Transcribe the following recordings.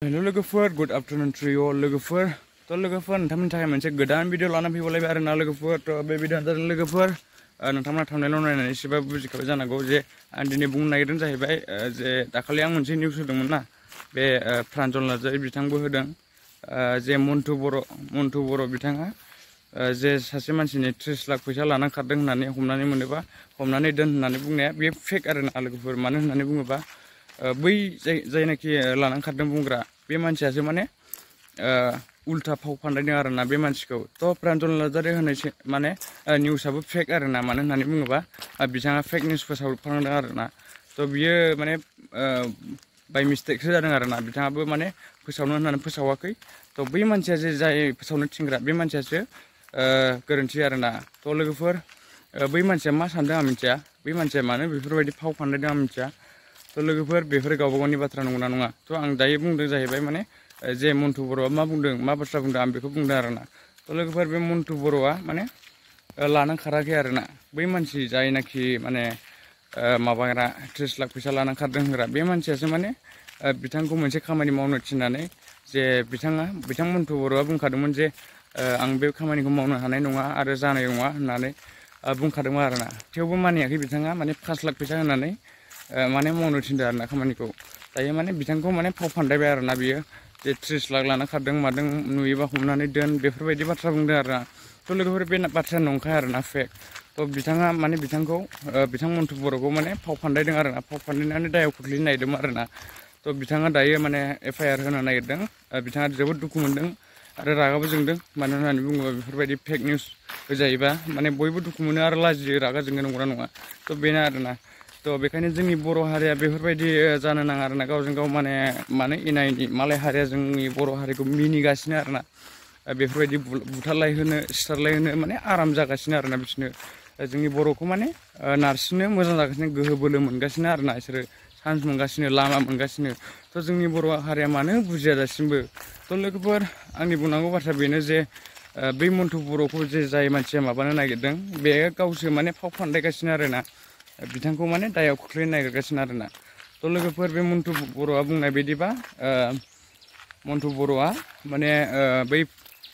Hello logofer, good afternoon to you all logofer. To logofer nontamoni थाखाय मोनसे गोदान video लाना फैबावलायबाय आरो ना लोगोफोर। तो बे भिडिअआनो जादों लोगोफोर नोंथांमोना थांनायल' नायनानै एसेबा बुजिखाबाय जानांगौ जे आं दिनै बुंनो नागिरदों जाहैबाय जे दाखालि आं मोनसे निउस होदोंमोन ना बे pranjal नार्जारि बिथांबो होदों जे मन्टु बर' बिथाङा जे सासे मानसिनि 30 लाख फैसा लाना खारदों होननानै हमनानै मोनोबा हमनानै दोन होननानै बुंनाया बे फेक आरो ना लोगोफोर। मानो होननानै बुङोबा बै जायनाखि लाना खारदों बुंग्रा बे मानसियासो माने उल्था फाव फान्दायदों आरो ना बे मानसिखौ। तो pranjal नार्जारि होनाय माने निउसआबो फेक आरो ना। मानो होननानै बुङोबा बिथाङा फेक निउस फोसावफ्लांदों आरो ना। तो बियो माने बाय मिस्टेकसो जादों आरो ना। बिथाङाबो माने फोसावनो होननानै फोसावाखै। तो बै मानसिया जे जाय फोसावनो थिनग्रा बे मानसियासो गोरोन्थि आरो ना। तो लोगोफोर बै मानसिया मा सानदों आं मिथिया। बै मानसिया मानो बेफोरबायदि फाव फान्दायदों आं मिथिया। तो लोगोफोर बेफोर गावबा गावनि बाथ्रा नंगौना नङा। तो आं दायो बुंदों जाहैबाय माने जे मन्टु बर'आ मा बुंदों मा बाथ्रा बुंदों आं बेखौ बुंदों आरो ना। तो लोगोफोर बे मन्टु बर'आ माने लाना खाराखै आरो ना। बै मानसि जायनाखि माने माबाग्रा 30 लाख फैसा लाना खारदों होनग्रा बे मानसियासो माने बिथांखौ मोनसे खामानि मावनो थिननानै जे बिथां मन्टु बर'आ बुंखादोंमोन जे आं बे खामानिखौ मावनो हानाय नङा आरो जानाय नङा होननानै बुंखादोंमोन आरो ना। थेवबो मानियाखै बिथाङा माने 5 लाख फैसा होनानै माने मावनो थिनदों आरो ना खामानिखौ। दायो माने बिथांखौ माने फाव फान्दायबाय आरो ना बियो जे 30 लाख लाना खारदों मादों नुयोबा हमनानै दोन बेफोरबायदि बाथ्रा बुंदों आरो ना। तो लोगोफोर बे बाथ्राया नंखाय आरो ना फेक। तो बिथाङा माने बिथां मन्टु बर'खौ माने फाव फान्दायदों आरो ना। फाव फान्दायनानै दायाव खोख्लैनो नागिरदोंमोन आरो ना। तो बिथाङा दायो माने FIR होनो नागिरदों। बिथाङा जोबोद दुखु मोनदों आरो रागाबो जोंदों। मानो होननानै बुङोबा बेफोरबायदि फेक निउस होजायोबा माने बयबो दुखु मोनो आरो लाजियो रागा जोङो नंगौना नङा। तो बेनो आरो ना। तो बेखायनो जोंनि बर' हारिया बेफोरबायदि जानो नाङा आरो ना। गावजों गाव माने एना एनि मालाय हारिया जोंनि बर' हारिखौ मिनिगासिनो आरो ना। बेफोरबायदि बुथारलायहोनो सिथारलायहोनो माने आराम जागासिनो आरो ना बिसोरनो। जोंनि बर'खौ माने नारसिननो मोजां जागासिनो गोहो बोलो मोनगासिनो आरो ना बिसोरो चान्स मोनगासिनो लामा मोनगासिनो। तो जोंनि बर' हारिया मानो बुजिया दासिमबो। तो लोगोफोर आंनि बुंनांगौ बाथ्रा बेनो जे बै मन्टु बर'खौ जे जाय मानसिया माबानो नागिरदों बे गावसो माने फाव फान्दायगासिनो आरो ना। बिथांखौ माने दायाव खोख्लैनो नागिरगासिनो आरो ना। तो लोगोफोर बे मन्टु बर'आ बुंनाय बायदिबा मन्टु बर'आ माने बै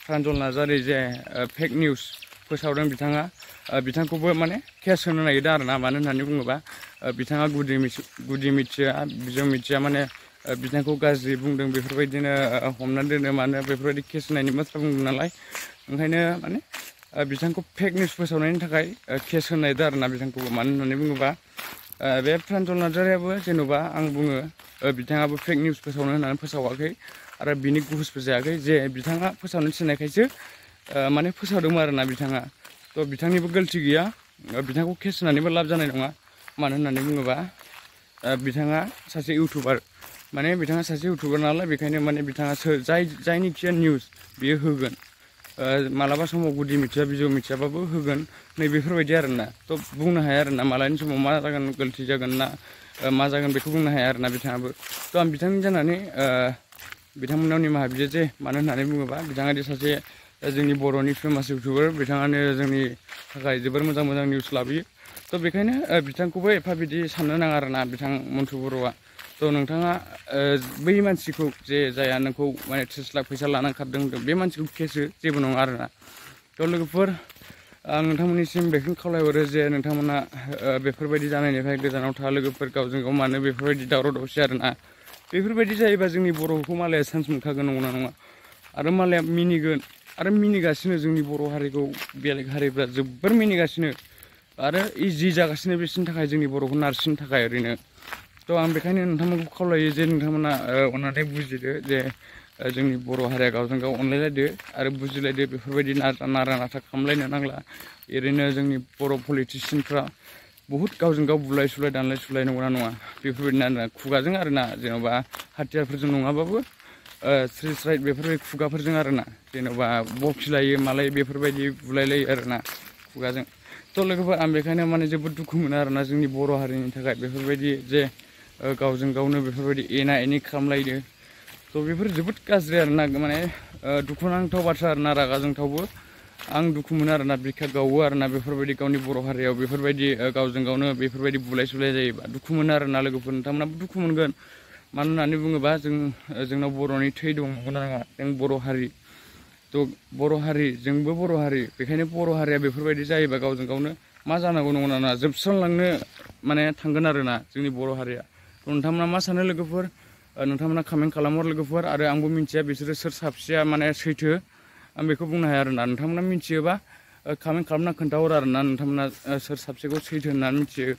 pranjal नार्जारि जे फेक निउस फोसावदों बिथांखौबो माने केस होनो नागिरदों आरो ना। मानो होननानै बुङोबा बिथाङा गुदि मिथिया बिजौ मिथिया माने बिथांखौ गाज्रि बुंदों बेफोरबायदिनो हमनानै दोनो मानो बेफोरबायदि केस होनायनि बाथ्रा बुंदों नालाय। ओंखायनो माने बिथांखौ फेक निउस फोसावनायनि थाखाय केस होनो नागिरदों आरो ना बिथांखौबो। मानो होननानै बुङोबा बे pranjal नार्जारियाबो जेन'बा आं बुङो बिथाङाबो फेक निउस फोसावनो होननानै फोसावाखै आरो बिनि गुहुसबो जायाखै जे बिथाङा फोसावनो थिननायखायसो माने फोसावदोंमोन आरो ना बिथाङा। तो बिथांनिबो गोरोन्थि गैया। बिथांखौ केस होनानैबो लाब जानाय नङा। मानो होननानै बुङोबा बिथाङा सासे इउटुबार माने बिथाङा सासे इउटुबार नालाय बेखायनो माने बिथाङा जायनिखिया निउस बियो होगोन। मालाबा समाव गुदि मिथिया बिजौ मिथियाबाबो होगोन नै बेफोरबायदि आरो ना। तो बुंनो हाया आरो ना मालानि समाव मा जागोन गोरोन्थि जागोन ना मा जागोन बेखौ बुंनो हाया आरो ना बिथाङाबो। तो आं बिथांनि जानानै बिथांमोननाव निमाहा बियो जे मानो होननानै बुङोबा बिथाङा दि सासे जोंनि बर'नि फेमास इउटुबार बिथाङानो जोंनि थाखाय जोबोर मोजां मोजां निउस लाबोयो। तो बेखायनो बिथांखौबो एफा बिदि साननो नाङा आरो ना बिथां मन्टु बर'आ। तो नोंथाङा बै मानसिखौ जे जाया नोंखौ माने 30 लाख फैसा लाना खारदों होनदों बे मानसिखौ केस हो जेबो नङा आरो ना। तो लोगोफोर आं नोंथांमोननिसिम बेखौनो खावलायहरो जे नोंथांमोना बेफोरबायदि जानायनिफ्राय गोजानाव था लोगोफोर गावजों गाव मानो बेफोरबायदि दावराव दावसि आरो ना। बेफोरबायदि जायोबा जोंनि बर'खौ मालाया चान्स मोनखागोन नंगौना नङा आरो मालाया मिनिगोन आरो मिनिगासिनो जोंनि बर' हारिखौ बेलेग हारिफ्रा जोबोर मिनिगासिनो आरो इजि जागासिनो बिसोरनि थाखाय जोंनि बर'खौ नारसिननो थाखाय ओरैनो। तो आं बेखायनो नोंथांमोनखौ खावलायो जे नोंथांमोना अननानै बुजिदो जे जोंनि बर' हारिया गावजों गाव अनलायलायदो आरो बुजिलायदो बेफोरबायदि नारा नाथा खालामलायनो नांला। ओरैनो जोंनि बर' पलिटिसियानफ्रा बहुद गावजों गाव बुलाय सुलाय दानलाय सुलाय नंगौना नङा बेफोरबायदिनो आरो ना खुगाजों आरो ना जेन'बा हाथियारफोरजों नङाबाबो स्राय स्राय बेफोरबायदि खुगाफोरजों आरो ना जेन'बा बखिलायो मालायो बेफोरबायदि बुलायलायो आरो ना खुगाजों। तो लोगोफोर आं बेखायनो माने जोबोद दुखु मोनो आरो ना जोंनि बर' हारिनि थाखाय बेफोरबायदि जे गावजों गावनो बेफोरबायदि एना एनि खालामलायदो। तो बेफोर जोबोद गाज्रि आरो ना माने दुखुनांथाव बाथ्रा आरो ना रागा जोंथावबो। आं दुखु मोनो आरो ना बिखा गावो आरो ना बेफोरबायदि गावनि बर' हारियाव बेफोरबायदि गावजों गावनो बेफोरबायदि बुलाय सुलाय जायोबा दुखु मोनो आरो ना लोगोफोर नोंथांमोनाबो दुखु मोनगोन। मानो होननानै बुङोबा जोंनाव बर'नि थै दं नंगौना नङा जों बर' हारि थ' बर' हारि जोंबो बर' हारि बेखायनो बर' हारिया बेफोरबायदि जायोबा गावजों गावनो मा जानांगौ नंगौना नङा जोबस्रांलांनो माने थांगोन आरोना जोंनि बर' हारिया नोंथांमोना मा सानो लोगोफोर नोंथांमोना कमेन्ट खालामहर लोगोफोर आरो आंबो मिन्थिया बिसोरो सोर साबसेया माने सैथो आं बेखौ बुंनो हाया आरोना नोंथांमोना मिन्थियोबा कमेन्ट खालामना खोन्थाहर आरोना नोंथांमोना सोर साबसेखौ सैथो होननानै मिथियो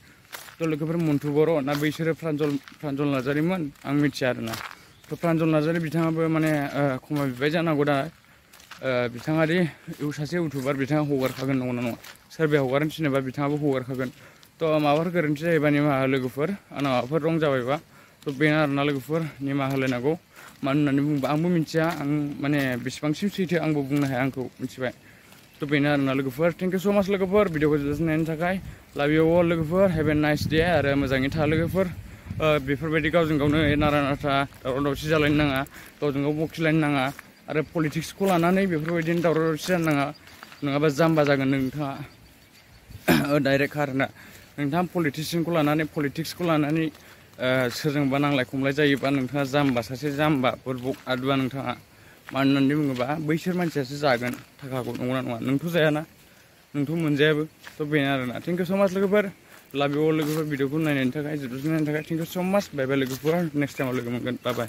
थ' लोगोफोर मन्टु बर' ना बैसोरो प्रान्जल नार्जारिमोन आं मिथिया आरोना थ' प्रान्जल नार्जारि बिथाङाबो माने खमायबाय जानांगौ दा बिथाङा दि सासे इउटुबार बिथाङा हगारखागोन नंगौना नङा सोरबाया हगारनो थिनोबा बिथाङाबो हगारखागोन थ' माबाफोर गोरोन्थि जायोबा निमाहा लोगोफोर आंना माबाफोर रं जाबायबा थ' बेनो आरोना लोगोफोर निमाहा होलायनांगौ मानो होननानै बुङोबा आंबो मिथिया आं माने बेसेबांसिम सैथो आंबो बुंनो हाया आंखौ मिथिबाय थ' बेनो आरोना लोगोफोर थेंक इउ स' माच लोगोफोर भिडिअखौ जोबजासिम नायनो थाखाय लाभ इउ अल लोगोफोर हेभ ए नाइस दे आरो मोजाङै था लोगोफोर बेफोरबायदि गावजों गावनो नारा नाथा दावराव दावसि जालायनो नाङा गावजों गाव बखिलायनो नाङा आरो पलिटिक्सखौ लानानै बेफोरबायदिनो दावराव दावसि जानो नाङा नङाबा जाम्बा जागोन नोंथाङा डाइरेक्ट आरोना नोंथाङा पलिटिसियानखौ लानानै पलिटिक्सखौ लानानै सोरजोंबा नांलाय खमलाय जायोबा नोंथाङा जाम्बा सासे जाम्बा बुरबक आदुवा नोंथाङा मानो होननानै बुङोबा बैसोर मानसियासो जागोन थाखाखौ नंगौना नङा नोंथ' जायाना नोंथ' मोनजायाबो थ' बेनो आरोना थेंक इउ स' माच लोगोफोर लाभ इउ अल लोगोफोर भिडिअखौ नायनायनि थाखाय जोबजासिम नायनायनि थाखाय थेंक इउ स' माच बाय बाय लोगोफोर नेक्स्ट टाइमाव लोगो मोनगोन बाय बाय